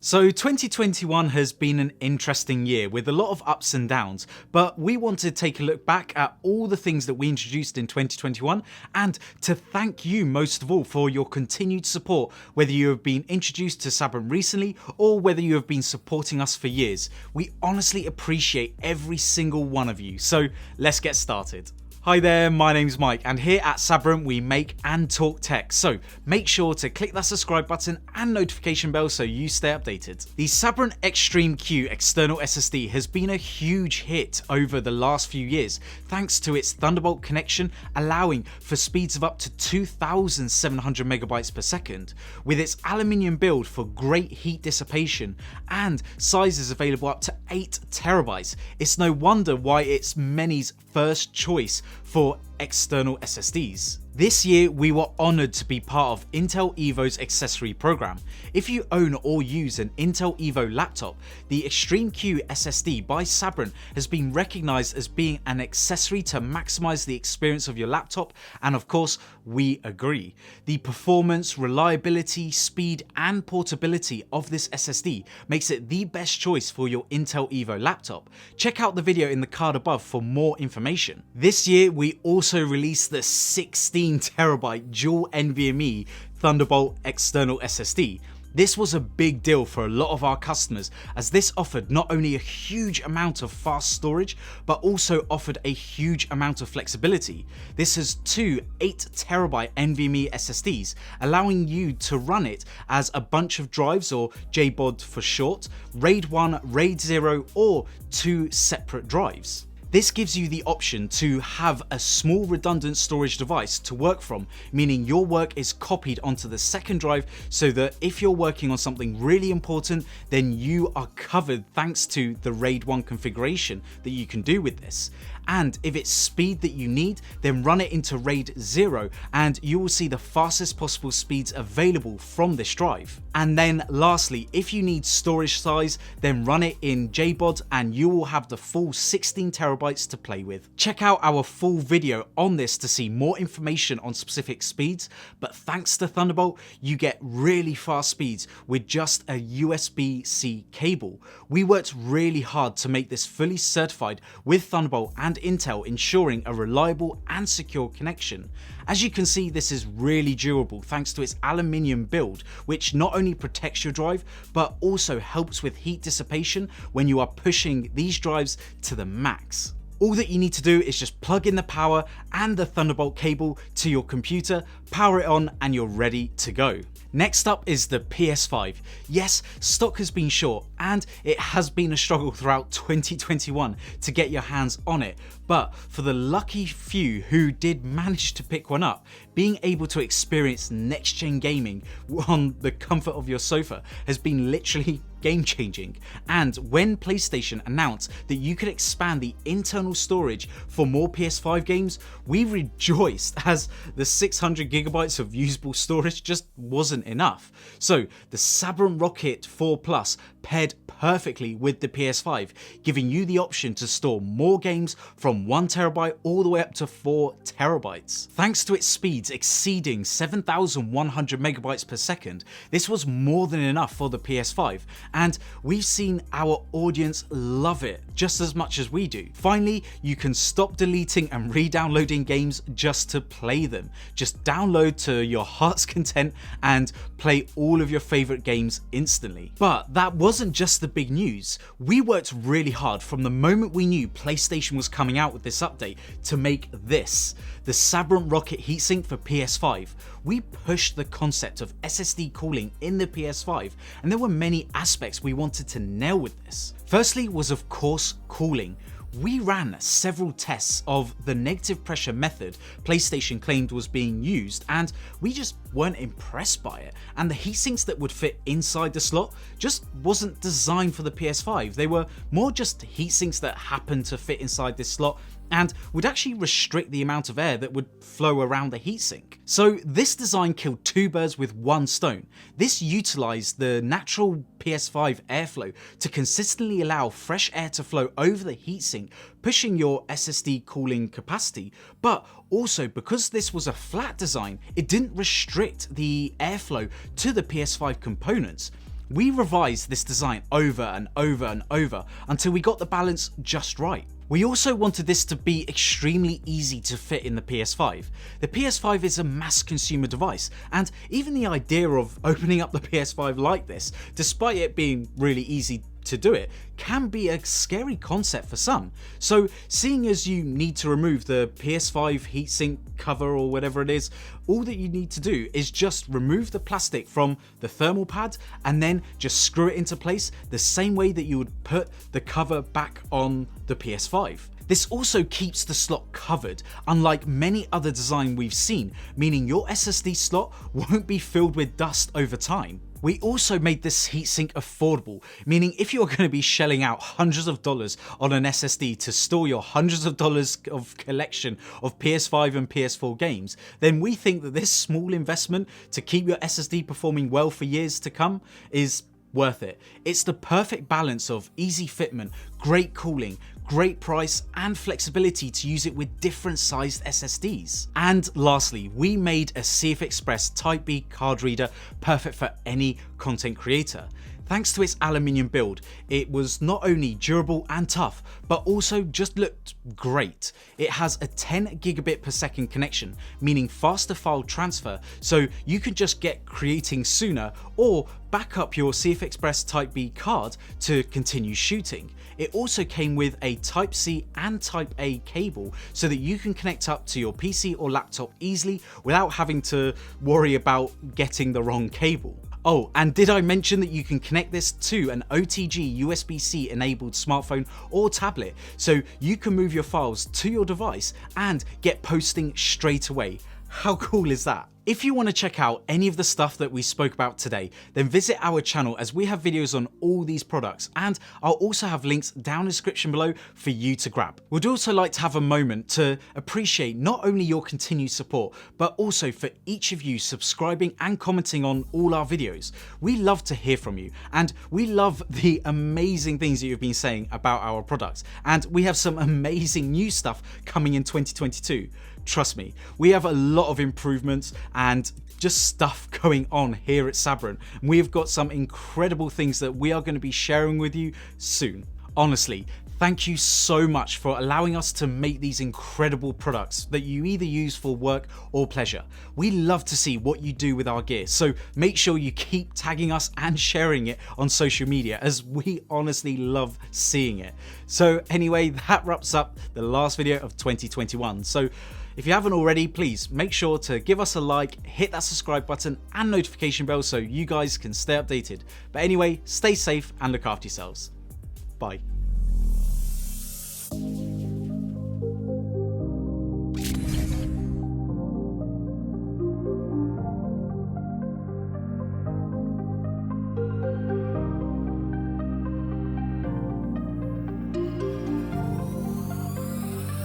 So 2021 has been an interesting year with a lot of ups and downs, but we want to take a look back at all the things that we introduced in 2021 and to thank you most of all for your continued support, whether you have been introduced to Sabrent recently or whether you have been supporting us for years. We honestly appreciate every single one of you, so let's get started. Hi there, my name's Mike, and here at Sabrent we make and talk tech, so make sure to click that subscribe button and notification bell so you stay updated. The Sabrent XTRM-Q external SSD has been a huge hit over the last few years thanks to its Thunderbolt connection allowing for speeds of up to 2,700 megabytes per second, with its aluminium build for great heat dissipation and sizes available up to 8 terabytes. It's no wonder why it's many's first choice for external SSDs. This year we were honoured to be part of Intel Evo's accessory program. If you own or use an Intel Evo laptop, the XTRM-Q SSD by Sabrent has been recognised as being an accessory to maximise the experience of your laptop, and of course we agree. The performance, reliability, speed and portability of this SSD makes it the best choice for your Intel Evo laptop. Check out the video in the card above for more information. This year we also released the 16 terabyte dual NVMe Thunderbolt external SSD. This was a big deal for a lot of our customers as this offered not only a huge amount of fast storage but also offered a huge amount of flexibility. This has two 8 terabyte NVMe SSDs, allowing you to run it as a bunch of drives, or JBOD for short, RAID 1, RAID 0 or 2 separate drives. This gives you the option to have a small redundant storage device to work from, meaning your work is copied onto the second drive so that if you're working on something really important, then you are covered thanks to the RAID 1 configuration that you can do with this. And if it's speed that you need, then run it into RAID 0 and you will see the fastest possible speeds available from this drive. And then lastly, if you need storage size, then run it in JBOD and you will have the full 16 terabytes to play with. Check out our full video on this to see more information on specific speeds, but thanks to Thunderbolt, you get really fast speeds with just a USB-C cable. We worked really hard to make this fully certified with Thunderbolt and Intel, ensuring a reliable and secure connection. As you can see, this is really durable thanks to its aluminium build, which not only protects your drive but also helps with heat dissipation when you are pushing these drives to the max. All that you need to do is just plug in the power and the Thunderbolt cable to your computer, power it on and you're ready to go. Next up is the PS5. Yes, stock has been short and it has been a struggle throughout 2021 to get your hands on it, but for the lucky few who did manage to pick one up, being able to experience next-gen gaming on the comfort of your sofa has been literally game-changing. And when PlayStation announced that you could expand the internal storage for more PS5 games, we rejoiced as the 600 gigabytes of usable storage just wasn't enough. So the Sabrent Rocket 4 Plus paired perfectly with the PS5, giving you the option to store more games from 1 terabyte all the way up to 4 terabytes. Thanks to its speeds exceeding 7,100 megabytes per second, this was more than enough for the PS5, and we've seen our audience love it just as much as we do. Finally, you can stop deleting and re-downloading games just to play them. Just download to your heart's content and play all of your favorite games instantly. But that wasn't just the big news. We worked really hard from the moment we knew PlayStation was coming out with this update to make this, the Sabrent Rocket Heatsink for PS5. We pushed the concept of SSD cooling in the PS5, and there were many aspects we wanted to nail with this. Firstly was of course cooling. We ran several tests of the negative pressure method PlayStation claimed was being used, and we just weren't impressed by it, and the heatsinks that would fit inside the slot just wasn't designed for the PS5. They were more just heatsinks that happened to fit inside this slot and would actually restrict the amount of air that would flow around the heatsink. So this design killed two birds with one stone. This utilised the natural PS5 airflow to consistently allow fresh air to flow over the heatsink, pushing your SSD cooling capacity, but also because this was a flat design, it didn't restrict the airflow to the PS5 components. We revised this design over and over and over until we got the balance just right. We also wanted this to be extremely easy to fit in the PS5. The PS5 is a mass consumer device, and even the idea of opening up the PS5 like this, despite it being really easy to do it, can be a scary concept for some. So seeing as you need to remove the PS5 heatsink cover or whatever it is, all that you need to do is just remove the plastic from the thermal pad and then just screw it into place the same way that you would put the cover back on the PS5. This also keeps the slot covered, unlike many other designs we've seen, meaning your SSD slot won't be filled with dust over time. We also made this heatsink affordable, meaning if you're going to be shelling out hundreds of dollars on an SSD to store your hundreds of dollars of collection of PS5 and PS4 games, then we think that this small investment to keep your SSD performing well for years to come is worth it. It's the perfect balance of easy fitment, great cooling, great price and flexibility to use it with different sized SSDs. And lastly, we made a CFExpress Type B card reader perfect for any content creator. Thanks to its aluminium build, it was not only durable and tough, but also just looked great. It has a 10 gigabit per second connection, meaning faster file transfer, so you can just get creating sooner or back up your CFExpress Type B card to continue shooting. It also came with a Type C and Type A cable so that you can connect up to your PC or laptop easily without having to worry about getting the wrong cable. Oh, and did I mention that you can connect this to an OTG USB-C enabled smartphone or tablet, so you can move your files to your device and get posting straight away. How cool is that? If you want to check out any of the stuff that we spoke about today, then visit our channel as we have videos on all these products, and I'll also have links down in the description below for you to grab. We'd also like to have a moment to appreciate not only your continued support, but also for each of you subscribing and commenting on all our videos. We love to hear from you, and we love the amazing things that you've been saying about our products, and we have some amazing new stuff coming in 2022. Trust me, we have a lot of improvements and just stuff going on here at Sabrent. We have got some incredible things that we are going to be sharing with you soon. Honestly, thank you so much for allowing us to make these incredible products that you either use for work or pleasure. We love to see what you do with our gear, so make sure you keep tagging us and sharing it on social media, as we honestly love seeing it. So anyway, that wraps up the last video of 2021. So if you haven't already, please make sure to give us a like, hit that subscribe button and notification bell so you guys can stay updated. But anyway, stay safe and look after yourselves. Bye.